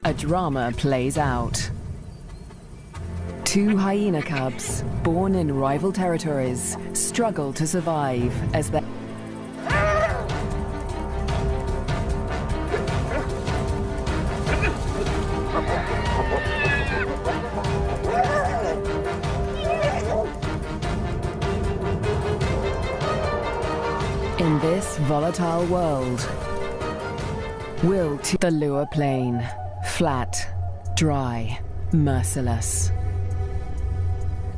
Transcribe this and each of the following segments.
a drama plays out. Two hyena cubs, born in rival territories, struggle to survive as they... In this volatile world, will to the Luo Plain, flat, dry, merciless.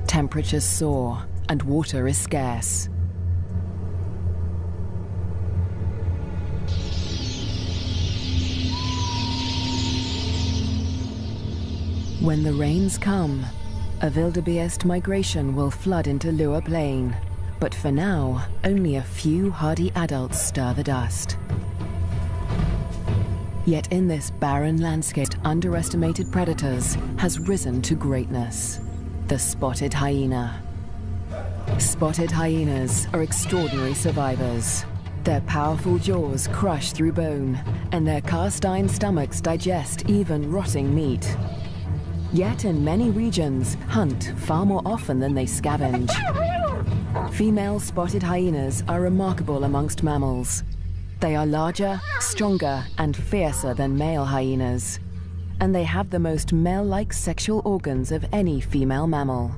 Temperatures soar and water is scarce. When the rains come, a wildebeest migration will flood into Luo Plain. But for now, only a few hardy adults stir the dust. Yet in this barren landscape, underestimated predators has risen to greatness. The spotted hyena. Spotted hyenas are extraordinary survivors. Their powerful jaws crush through bone, and their cast-iron stomachs digest even rotting meat. Yet in many regions, hunt far more often than they scavenge. Female spotted hyenas are remarkable amongst mammals. They are larger, stronger, and fiercer than male hyenas. And they have the most male-like sexual organs of any female mammal.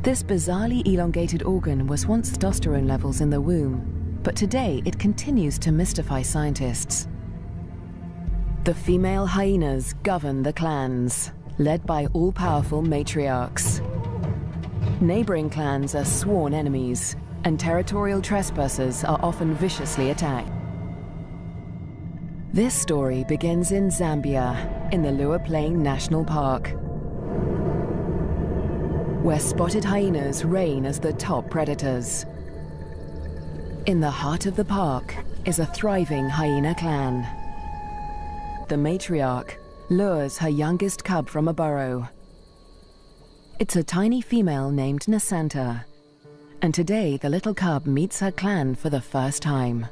This bizarrely elongated organ was once testosterone levels in the womb, but today it continues to mystify scientists. The female hyenas govern the clans, led by all-powerful matriarchs. Neighboring clans are sworn enemies, and territorial trespassers are often viciously attacked. This story begins in Zambia, in the Luo Plain National Park, where spotted hyenas reign as the top predators. In the heart of the park is a thriving hyena clan. The matriarch lures her youngest cub from a burrow. It's a tiny female named Nasanta, and today the little cub meets her clan for the first time.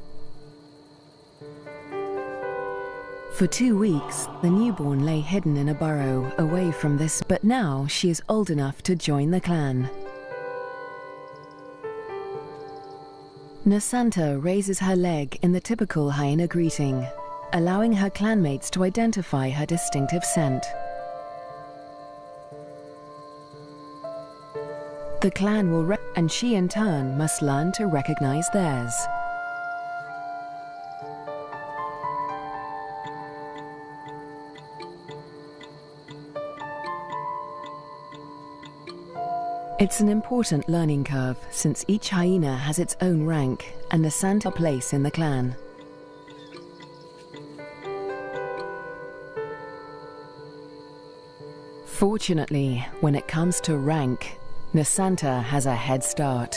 For 2 weeks, the newborn lay hidden in a burrow away from this, but now she is old enough to join the clan. Nasanta raises her leg in the typical hyena greeting, allowing her clanmates to identify her distinctive scent. The clan will and she in turn must learn to recognize theirs. It's an important learning curve since each hyena has its own rank and Nasanta place in the clan. Fortunately, when it comes to rank, Nasanta has a head start.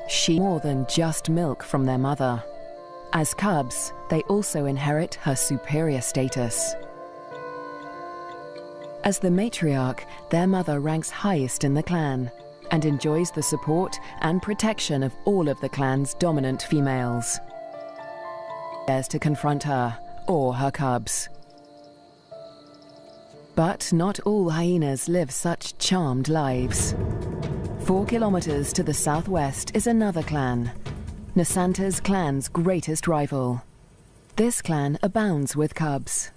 She more than just milk from their mother. As cubs, they also inherit her superior status. As the matriarch, their mother ranks highest in the clan and enjoys the support and protection of all of the clan's dominant females. Dares to confront her or her cubs. But not all hyenas live such charmed lives. 4 kilometers to the southwest is another clan, Nasanta's clan's greatest rival. This clan abounds with cubs,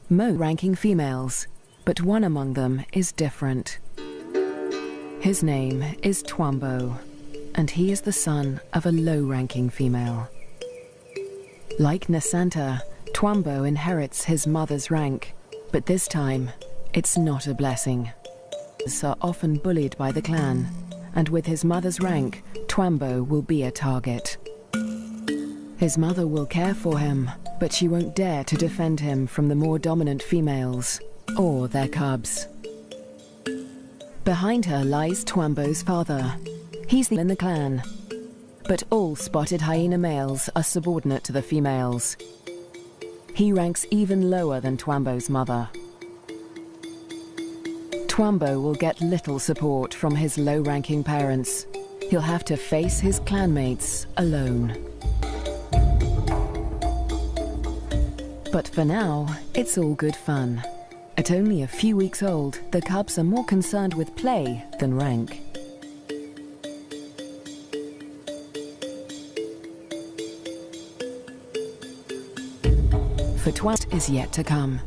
most ranking females, but one among them is different. His name is Twambo, and he is the son of a low-ranking female. Like Nasanta, Twambo inherits his mother's rank, but this time, it's not a blessing. Are often bullied by the clan, and with his mother's rank, Twambo will be a target. His mother will care for him, but she won't dare to defend him from the more dominant females, or their cubs. Behind her lies Twambo's father. He's in the clan, but all spotted hyena males are subordinate to the females. He ranks even lower than Twambo's mother. Twambo will get little support from his low-ranking parents. He'll have to face his clanmates alone. But for now, it's all good fun. At only a few weeks old, the cubs are more concerned with play than rank. For Twat is yet to come.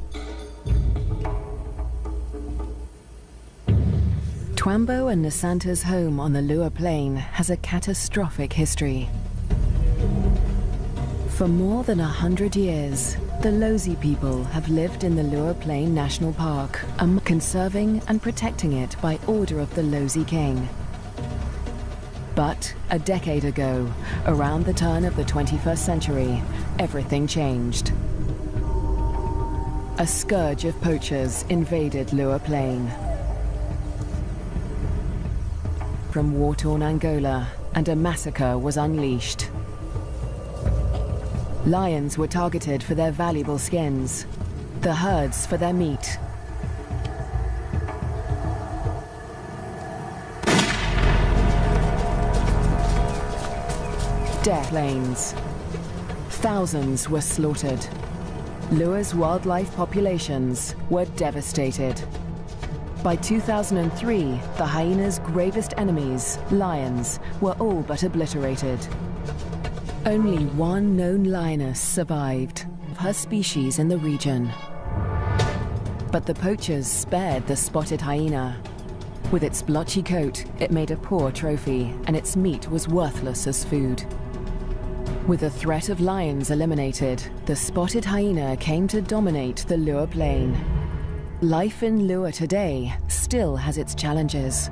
Twambo and Nasanta's home on the Lua Plain has a catastrophic history. For more than 100 years, the Lozi people have lived in the Lua Plain National Park, conserving and protecting it by order of the Lozi King. But a decade ago, around the turn of the 21st century, everything changed. A scourge of poachers invaded Lua Plain. From war-torn Angola, and a massacre was unleashed. Lions were targeted for their valuable skins, the herds for their meat. Death plains. Thousands were slaughtered. Lua's wildlife populations were devastated. By 2003, the hyena's gravest enemies, lions, were all but obliterated. Only one known lioness survived, her species in the region. But the poachers spared the spotted hyena. With its blotchy coat, it made a poor trophy, and its meat was worthless as food. With the threat of lions eliminated, the spotted hyena came to dominate the Lua Plain. Life in Lua today still has its challenges.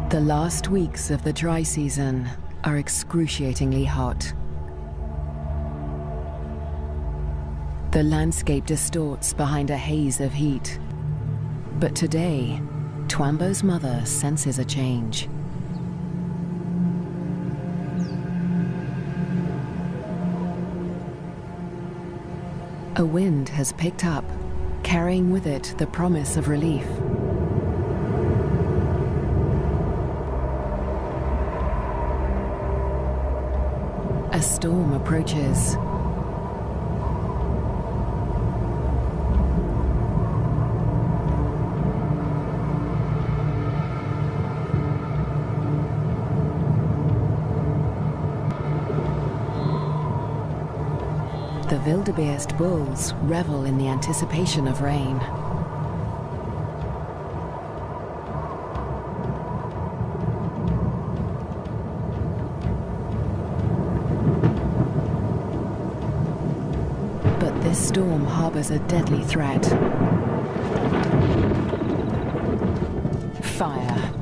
The last weeks of the dry season are excruciatingly hot. The landscape distorts behind a haze of heat. But today, Twambo's mother senses a change. A wind has picked up, carrying with it the promise of relief. A storm approaches. The wildebeest bulls revel in the anticipation of rain. But this storm harbors a deadly threat. Fire.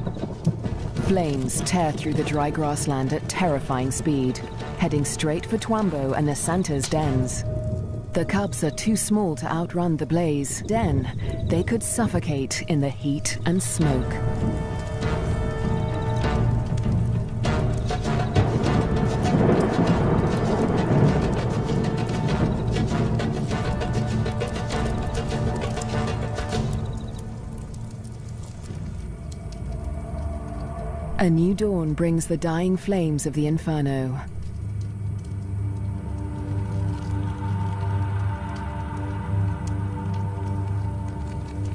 Flames tear through the dry grassland at terrifying speed, heading straight for Twambo and Nasanta's dens. The cubs are too small to outrun the blaze. Then, they could suffocate in the heat and smoke. A new dawn brings the dying flames of the inferno.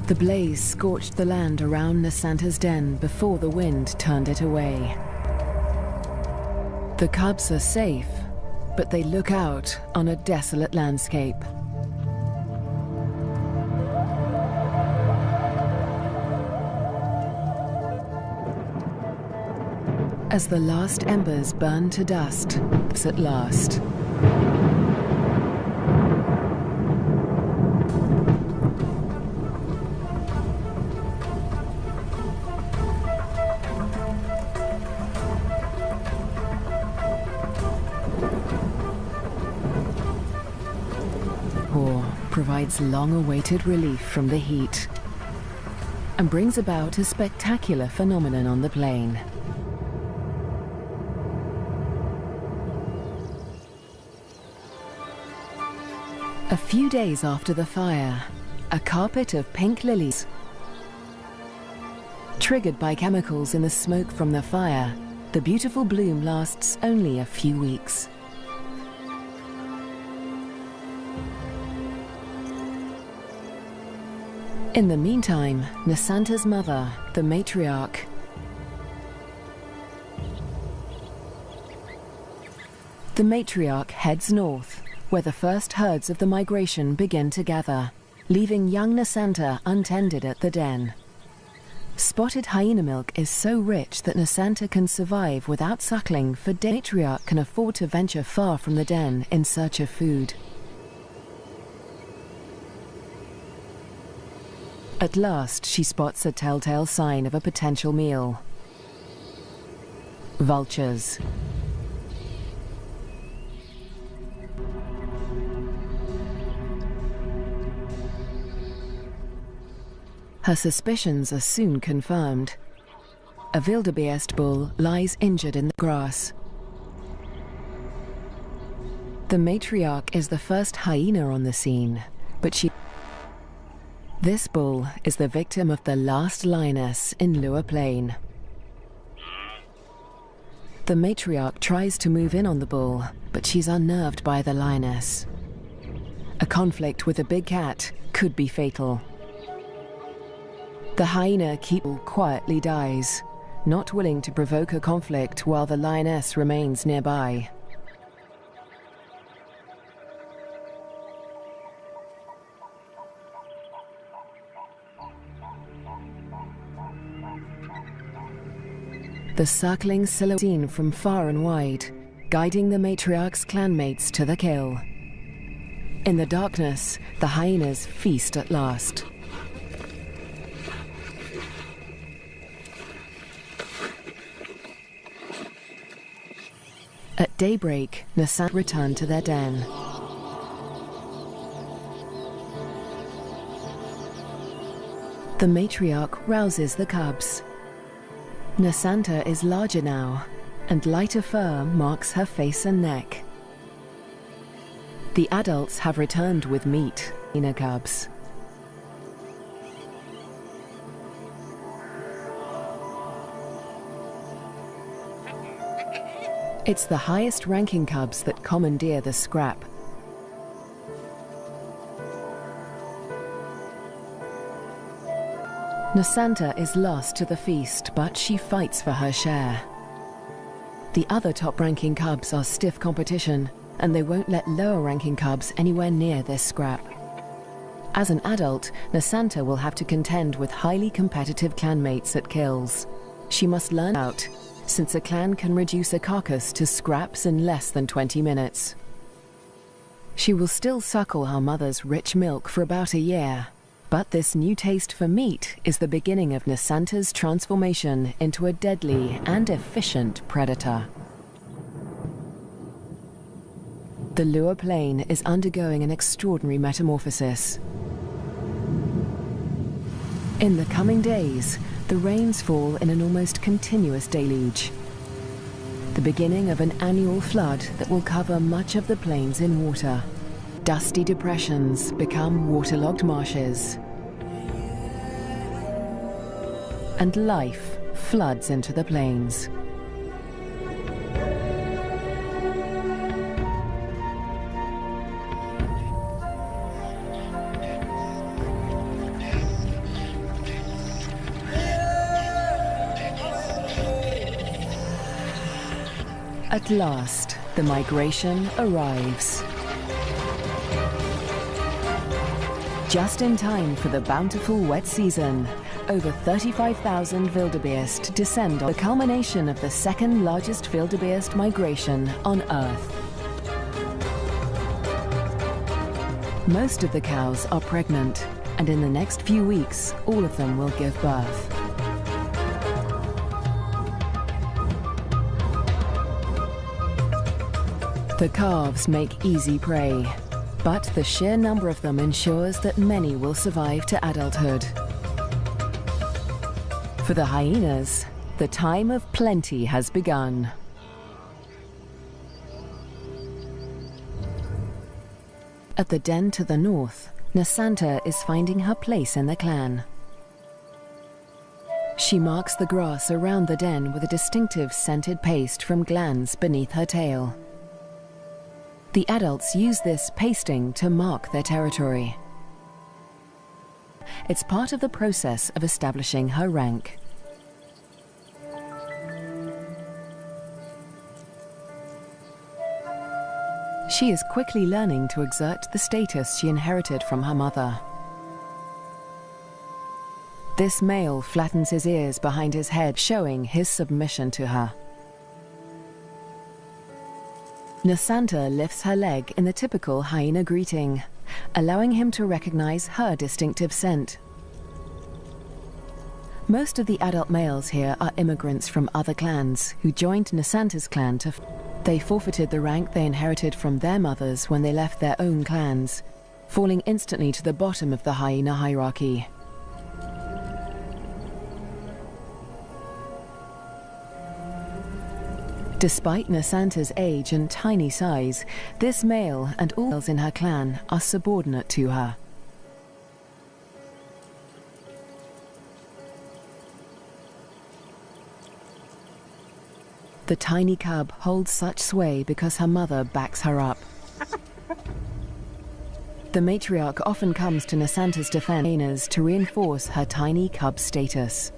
The blaze scorched the land around Nasanta's den before the wind turned it away. The cubs are safe, but they look out on a desolate landscape. As the last embers burn to dust, at last. Provides long-awaited relief from the heat and brings about a spectacular phenomenon on the plain. A few days after the fire, a carpet of pink lilies, triggered by chemicals in the smoke from the fire, the beautiful bloom lasts only a few weeks. In the meantime, Nasanta's mother, the matriarch, heads north, where the first herds of the migration begin to gather, leaving young Nasanta untended at the den. Spotted hyena milk is so rich that Nasanta can survive without suckling, for the matriarch can afford to venture far from the den in search of food. At last, she spots a telltale sign of a potential meal. Vultures. Her suspicions are soon confirmed. A wildebeest bull lies injured in the grass. The matriarch is the first hyena on the scene, but this bull is the victim of the last lioness in Lua Plain. The matriarch tries to move in on the bull, but she's unnerved by the lioness. A conflict with a big cat could be fatal. The hyena quietly dies, not willing to provoke a conflict while the lioness remains nearby. The circling silhouette seen from far and wide, guiding the matriarch's clanmates to the kill. In the darkness, the hyenas feast at last. At daybreak, Nasanta return to their den. The matriarch rouses the cubs. Nasanta is larger now, and lighter fur marks her face and neck. The adults have returned with meat, hyena cubs. It's the highest-ranking cubs that commandeer the scrap. Nasanta is lost to the feast, but she fights for her share. The other top-ranking cubs are stiff competition, and they won't let lower-ranking cubs anywhere near this scrap. As an adult, Nasanta will have to contend with highly competitive clanmates at kills. She must learn out, since a clan can reduce a carcass to scraps in less than 20 minutes. She will still suckle her mother's rich milk for about a year, but this new taste for meat is the beginning of Nasanta's transformation into a deadly and efficient predator. The Lua Plain is undergoing an extraordinary metamorphosis. In the coming days, the rains fall in an almost continuous deluge, the beginning of an annual flood that will cover much of the plains in water. Dusty depressions become waterlogged marshes, and life floods into the plains. At last, the migration arrives. Just in time for the bountiful wet season, over 35,000 wildebeest descend on the culmination of the second largest wildebeest migration on Earth. Most of the cows are pregnant, and in the next few weeks, all of them will give birth. The calves make easy prey, but the sheer number of them ensures that many will survive to adulthood. For the hyenas, the time of plenty has begun. At the den to the north, Nasanta is finding her place in the clan. She marks the grass around the den with a distinctive scented paste from glands beneath her tail. The adults use this pasting to mark their territory. it's part of the process of establishing her rank. She is quickly learning to exert the status she inherited from her mother. This male flattens his ears behind his head, showing his submission to her. Nasanta lifts her leg in the typical hyena greeting, allowing him to recognize her distinctive scent. Most of the adult males here are immigrants from other clans who joined Nasanta's clan to... They forfeited the rank they inherited from their mothers when they left their own clans, falling instantly to the bottom of the hyena hierarchy. Despite Nasanta's age and tiny size, this male and all males in her clan are subordinate to her. The tiny cub holds such sway because her mother backs her up. The matriarch often comes to Nasanta's defense to reinforce her tiny cub's status.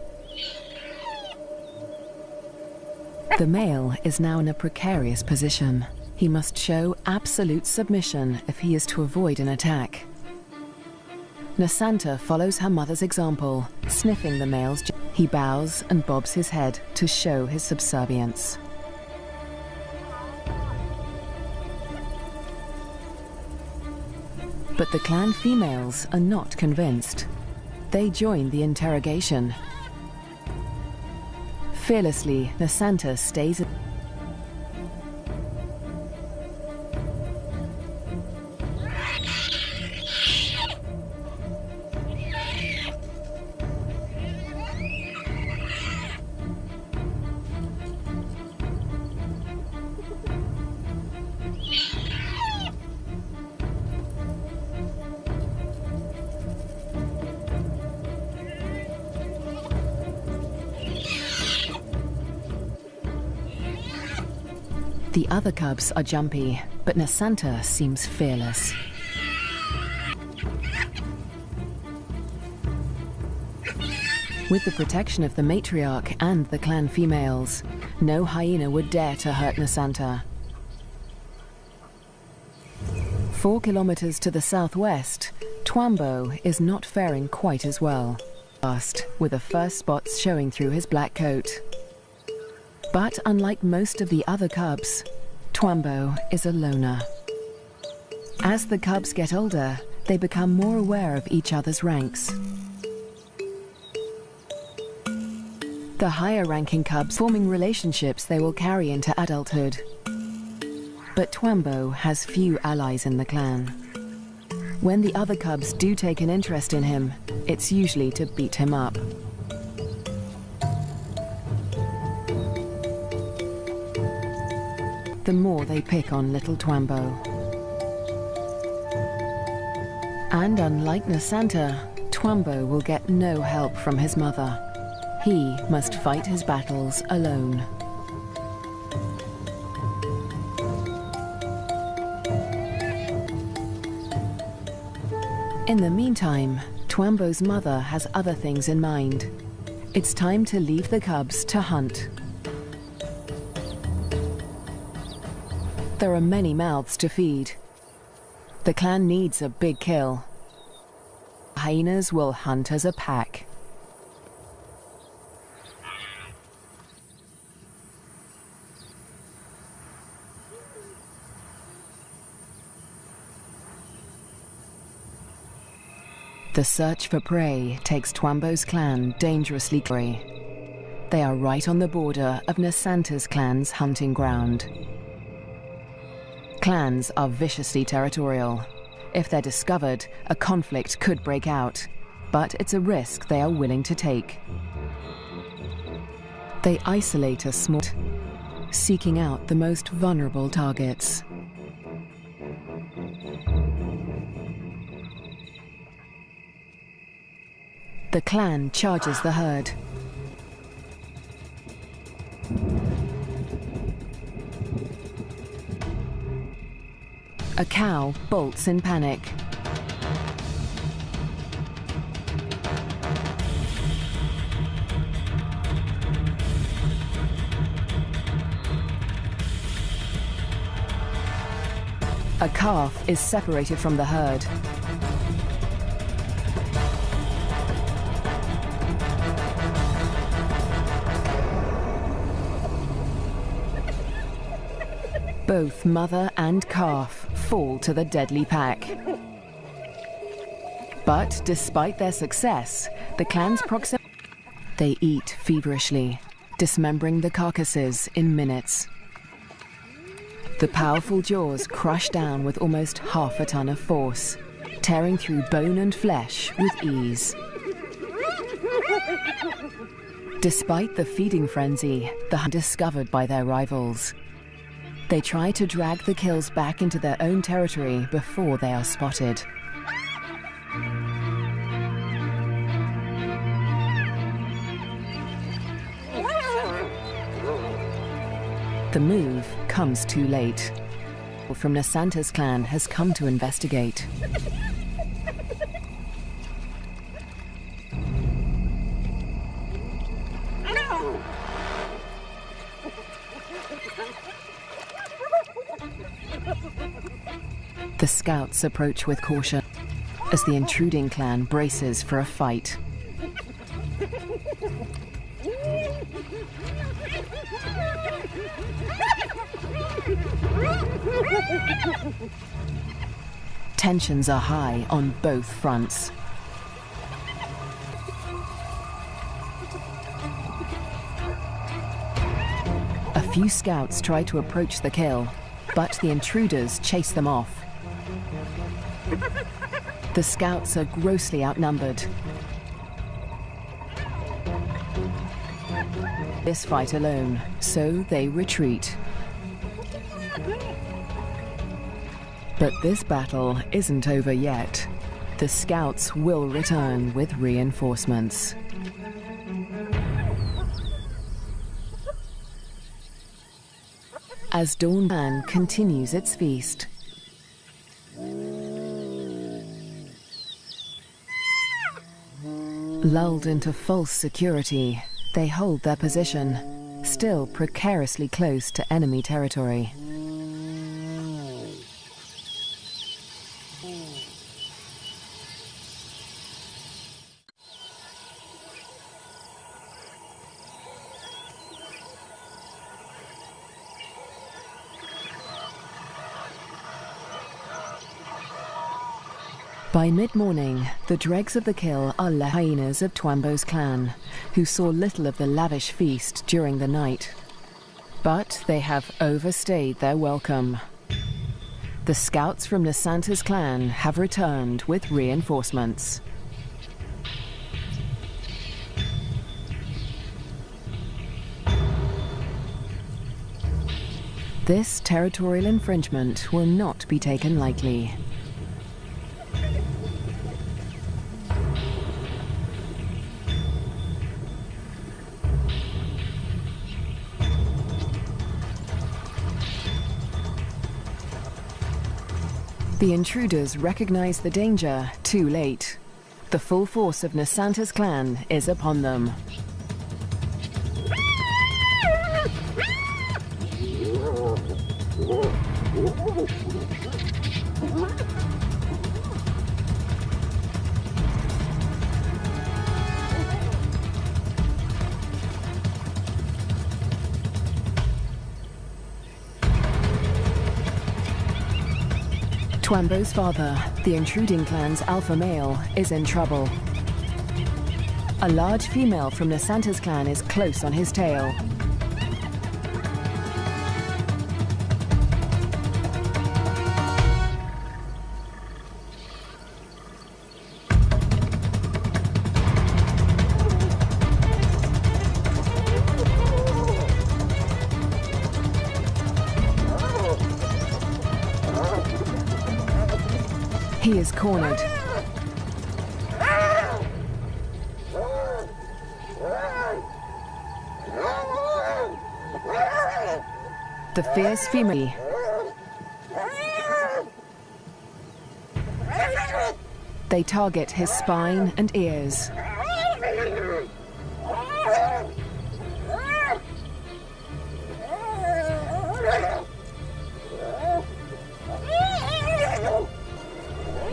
The male is now in a precarious position. He must show absolute submission if he is to avoid an attack. Nasanta follows her mother's example, sniffing the male's. He bows and bobs his head to show his subservience. But the clan females are not convinced. They join the interrogation. Fearlessly, Nasanta stays. The other cubs are jumpy, but Nasanta seems fearless. With the protection of the matriarch and the clan females, no hyena would dare to hurt Nasanta. 4 kilometers to the southwest, Twambo is not faring quite as well. With the first spots showing through his black coat. But unlike most of the other cubs, Twambo is a loner. As the cubs get older, they become more aware of each other's ranks. The higher-ranking cubs forming relationships they will carry into adulthood. But Twambo has few allies in the clan. When the other cubs do take an interest in him, it's usually to beat him up. The more they pick on little Twambo. And unlike Nasanta, Twambo will get no help from his mother. He must fight his battles alone. In the meantime, Twambo's mother has other things in mind. It's time to leave the cubs to hunt. There are many mouths to feed. The clan needs a big kill. Hyenas will hunt as a pack. The search for prey takes Twambo's clan dangerously close. They are right on the border of Nasanta's clan's hunting ground. Clans are viciously territorial. If they're discovered, a conflict could break out, but it's a risk they are willing to take. They isolate a small, seeking out the most vulnerable targets. The clan charges the herd. A cow bolts in panic. A calf is separated from the herd. Both mother and calf fall to the deadly pack. But despite their success, the clan's proximity, they eat feverishly, dismembering the carcasses in minutes. The powerful jaws crush down with almost half a ton of force, tearing through bone and flesh with ease. Despite the feeding frenzy, the hunt is discovered by their rivals. They try to drag the kills back into their own territory before they are spotted. The move comes too late. From Nasanta's clan has come to investigate. The scouts approach with caution as the intruding clan braces for a fight. Tensions are high on both fronts. A few scouts try to approach the kill, but the intruders chase them off. The scouts are grossly outnumbered. This fight alone, so they retreat. But this battle isn't over yet. The scouts will return with reinforcements. As Dawn continues its feast. Lulled into false security, they hold their position, still precariously close to enemy territory. By mid-morning, the dregs of the kill are the hyenas of Twambo's clan, who saw little of the lavish feast during the night. But they have overstayed their welcome. The scouts from Nasanta's clan have returned with reinforcements. This territorial infringement will not be taken lightly. The intruders recognize the danger too late. The full force of Nasanta's clan is upon them. Twambo's father, the intruding clan's alpha male, is in trouble. A large female from Nasanta's clan is close on his tail. He is cornered. The fierce female. They target his spine and ears.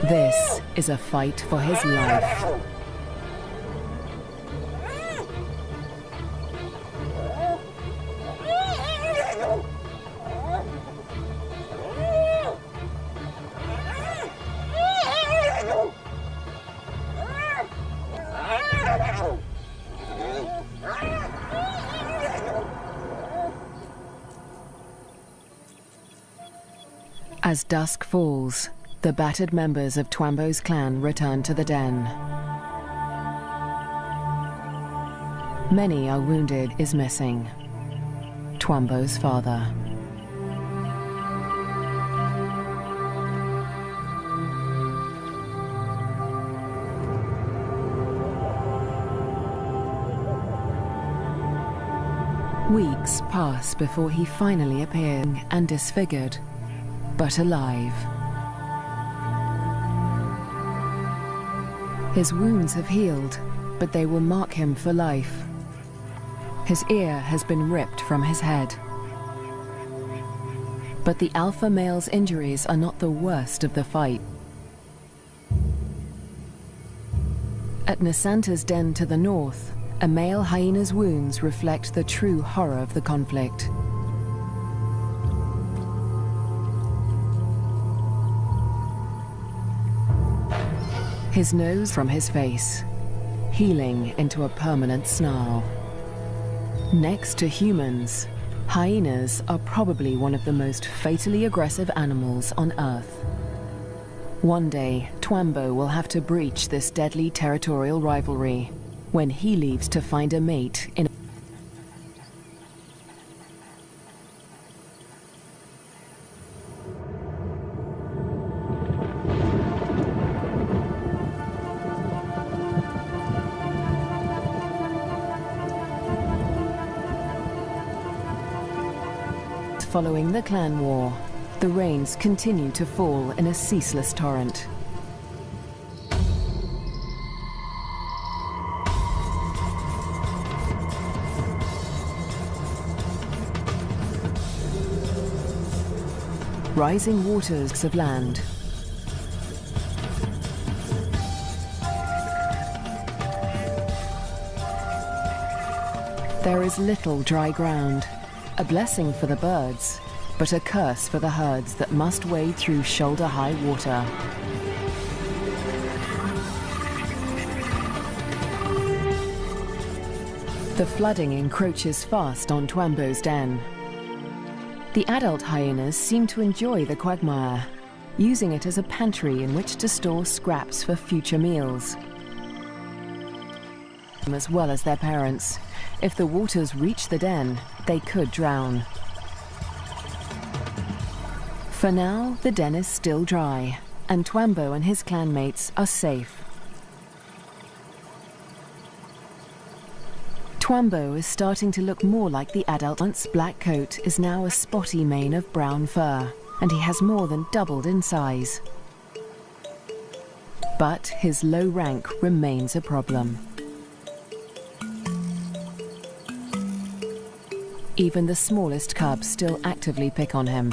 This is a fight for his life. As dusk falls, the battered members of Twambo's clan return to the den. Many are wounded is missing. Twambo's father. Weeks pass before he finally appears and disfigured, but alive. His wounds have healed, but they will mark him for life. His ear has been ripped from his head. But the alpha male's injuries are not the worst of the fight. At Nasanta's den to the north, a male hyena's wounds reflect the true horror of the conflict. His nose from his face, healing into a permanent snarl. Next to humans, hyenas are probably one of the most fatally aggressive animals on Earth. One day, Twambo will have to breach this deadly territorial rivalry when he leaves to find a mate in Following the clan war, the rains continue to fall in a ceaseless torrent. Rising waters of land. There is little dry ground. A blessing for the birds, but a curse for the herds that must wade through shoulder-high water. The flooding encroaches fast on Twambo's den. The adult hyenas seem to enjoy the quagmire, using it as a pantry in which to store scraps for future meals. As well as their parents. If the waters reach the den, they could drown. For now, the den is still dry, and Twambo and his clanmates are safe. Twambo is starting to look more like the adult. Once black coat is now a spotty mane of brown fur, and he has more than doubled in size. But his low rank remains a problem. Even the smallest cubs still actively pick on him.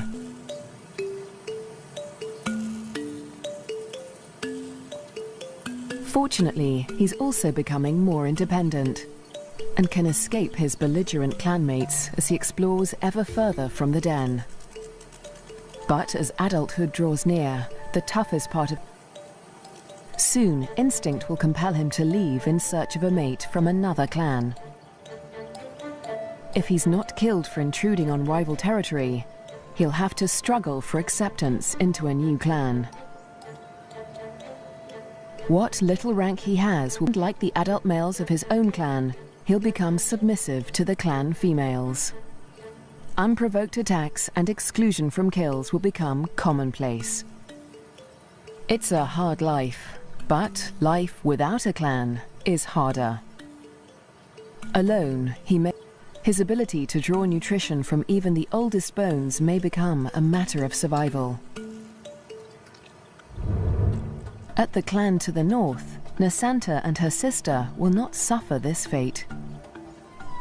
Fortunately, he's also becoming more independent and can escape his belligerent clanmates as he explores ever further from the den. But as adulthood draws near, the toughest part of soon, instinct will compel him to leave in search of a mate from another clan. If he's not killed for intruding on rival territory, he'll have to struggle for acceptance into a new clan. What little rank he has will, like the adult males of his own clan, he'll become submissive to the clan females. Unprovoked attacks and exclusion from kills will become commonplace. It's a hard life, but life without a clan is harder. Alone, his ability to draw nutrition from even the oldest bones may become a matter of survival. At the clan to the north, Nasanta and her sister will not suffer this fate.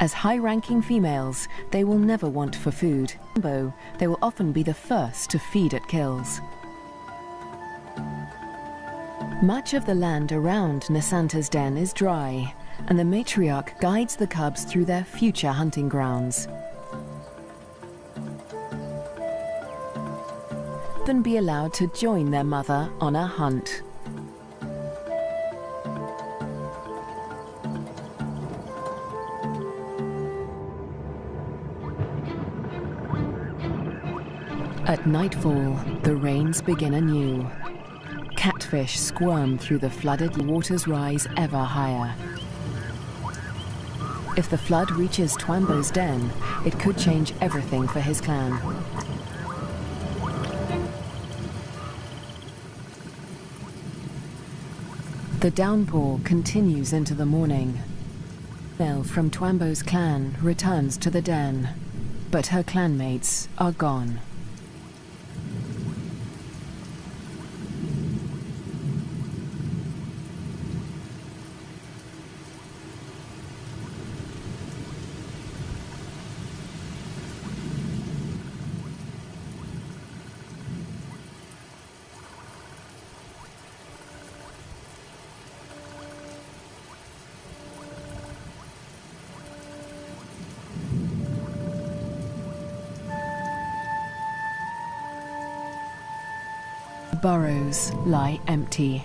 As high-ranking females, they will never want for food. They will often be the first to feed at kills. Much of the land around Nasanta's den is dry, and the matriarch guides the cubs through their future hunting grounds. Then be allowed to join their mother on a hunt. At nightfall, the rains begin anew. Catfish squirm through the flooded waters, rise ever higher. If the flood reaches Twambo's den, it could change everything for his clan. The downpour continues into the morning. Mel from Twambo's clan returns to the den, but her clanmates are gone. Burrows lie empty.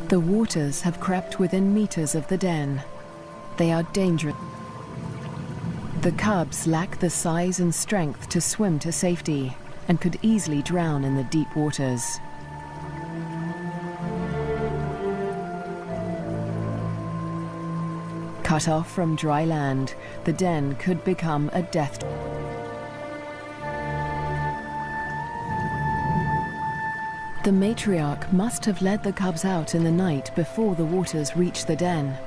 The waters have crept within meters of the den. They are dangerous. The cubs lack the size and strength to swim to safety and could easily drown in the deep waters. Cut off from dry land, the den could become a death trap. The matriarch must have led the cubs out in the night before the waters reached the den.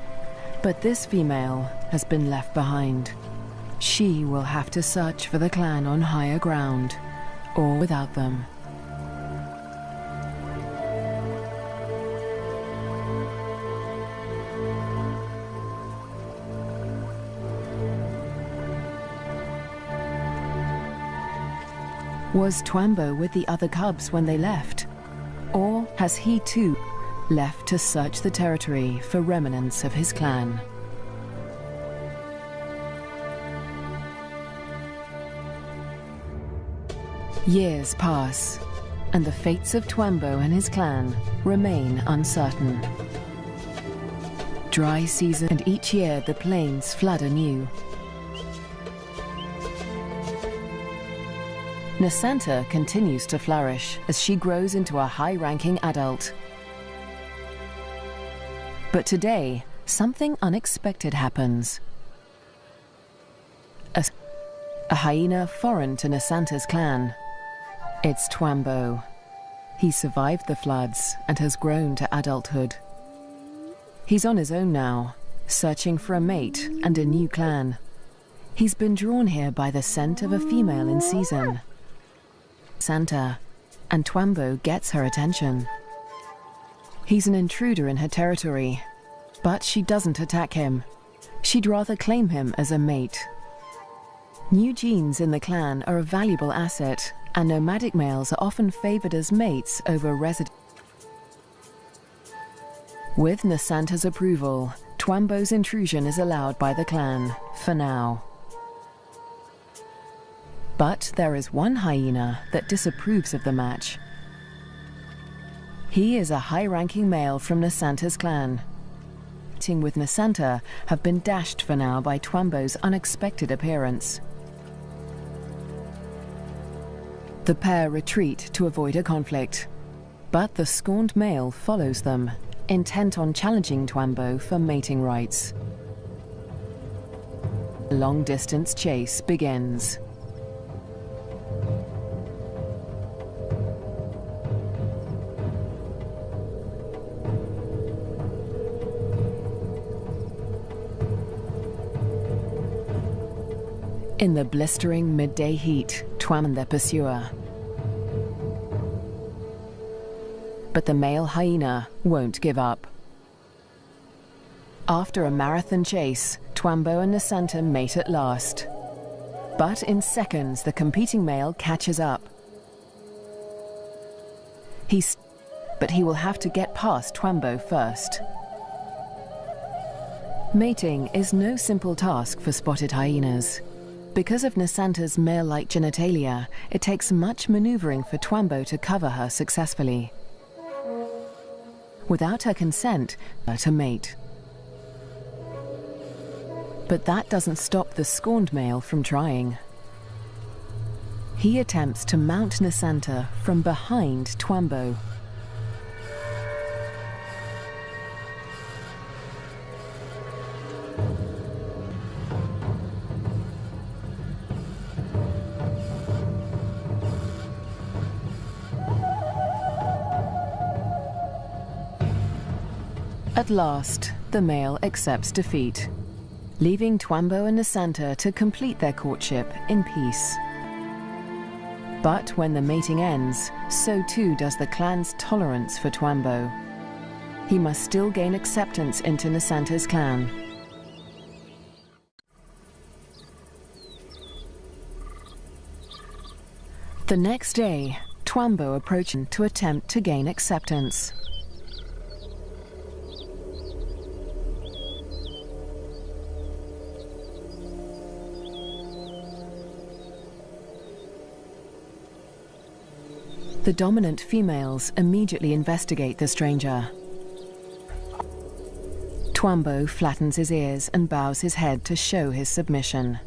But this female has been left behind. She will have to search for the clan on higher ground, or without them. Was Twambo with the other cubs when they left? Or has he too left to search the territory for remnants of his clan? Years pass, and the fates of Twambo and his clan remain uncertain. Dry season, and each year the plains flood anew. Nasanta continues to flourish as she grows into a high-ranking adult. But today, something unexpected happens. A hyena foreign to Nasanta's clan. It's Twambo. He survived the floods and has grown to adulthood. He's on his own now, searching for a mate and a new clan. He's been drawn here by the scent of a female in season. Santa, and Twambo gets her attention. He's an intruder in her territory, but she doesn't attack him. She'd rather claim him as a mate. New genes in the clan are a valuable asset, and nomadic males are often favored as mates over residents. With Nasanta's approval, Twambo's intrusion is allowed by the clan, for now. But there is one hyena that disapproves of the match. He is a high-ranking male from Nasanta's clan. Mating with Nasanta have been dashed for now by Twambo's unexpected appearance. The pair retreat to avoid a conflict, but the scorned male follows them, intent on challenging Twambo for mating rights. A long-distance chase begins. In the blistering midday heat, Twam and their pursuer. But the male hyena won't give up. After a marathon chase, Twambo and Nasanta mate at last. But in seconds, the competing male catches up. But he will have to get past Twambo first. Mating is no simple task for spotted hyenas. Because of Nasanta's male-like genitalia, it takes much maneuvering for Twambo to cover her successfully. Without her consent, to mate. But that doesn't stop the scorned male from trying. He attempts to mount Nasanta from behind Twambo. At last, the male accepts defeat, leaving Twambo and Nasanta to complete their courtship in peace. But when the mating ends, so too does the clan's tolerance for Twambo. He must still gain acceptance into Nasanta's clan. The next day, Twambo approached to attempt to gain acceptance. The dominant females immediately investigate the stranger. Twambo flattens his ears and bows his head to show his submission.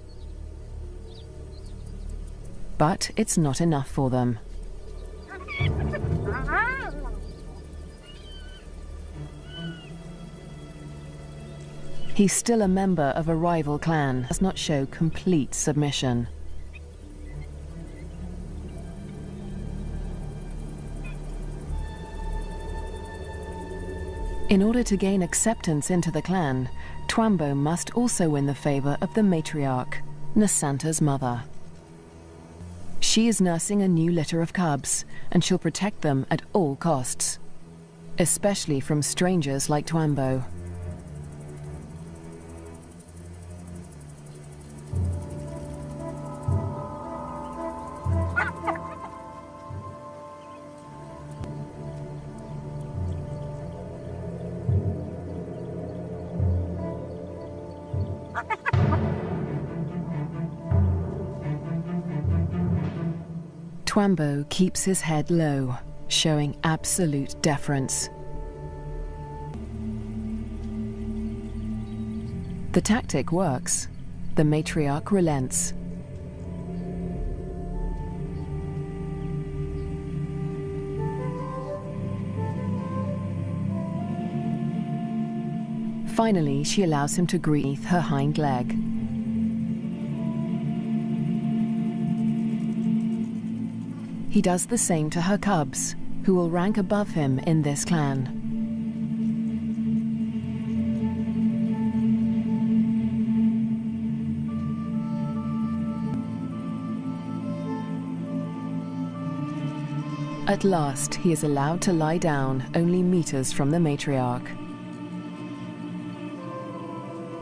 But it's not enough for them. He's still a member of a rival clan, does not show complete submission. In order to gain acceptance into the clan, Twambo must also win the favor of the matriarch, Nasanta's mother. She is nursing a new litter of cubs, and she'll protect them at all costs, especially from strangers like Twambo. Twambo keeps his head low, showing absolute deference. The tactic works. The matriarch relents. Finally, she allows him to greet her hind leg. He does the same to her cubs, who will rank above him in this clan. At last, he is allowed to lie down only meters from the matriarch.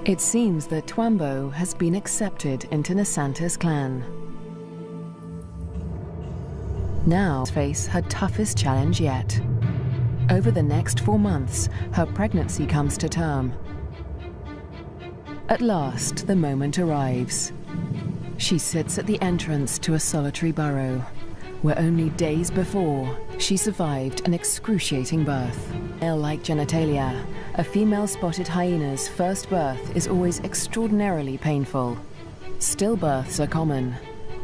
It seems that Twambo has been accepted into Nasanta's clan. Now, face her toughest challenge yet. Over the next 4 months, her pregnancy comes to term. At last, the moment arrives. She sits at the entrance to a solitary burrow, where only days before, she survived an excruciating birth. Male-like genitalia, a female spotted hyena's first birth is always extraordinarily painful. Stillbirths are common,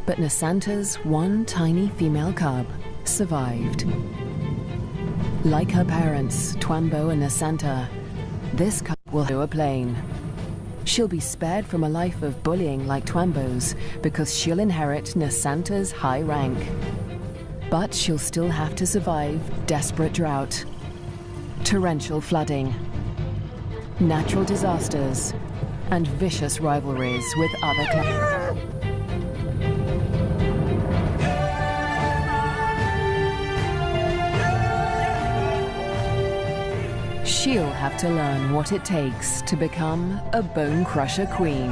but Nasanta's one tiny female cub survived. Like her parents, Twambo and Nasanta, this cub will go a plane. She'll be spared from a life of bullying like Twambo's because she'll inherit Nasanta's high rank. But she'll still have to survive desperate drought, torrential flooding, natural disasters, and vicious rivalries with other clans. she'll have to learn what it takes to become a bone crusher queen.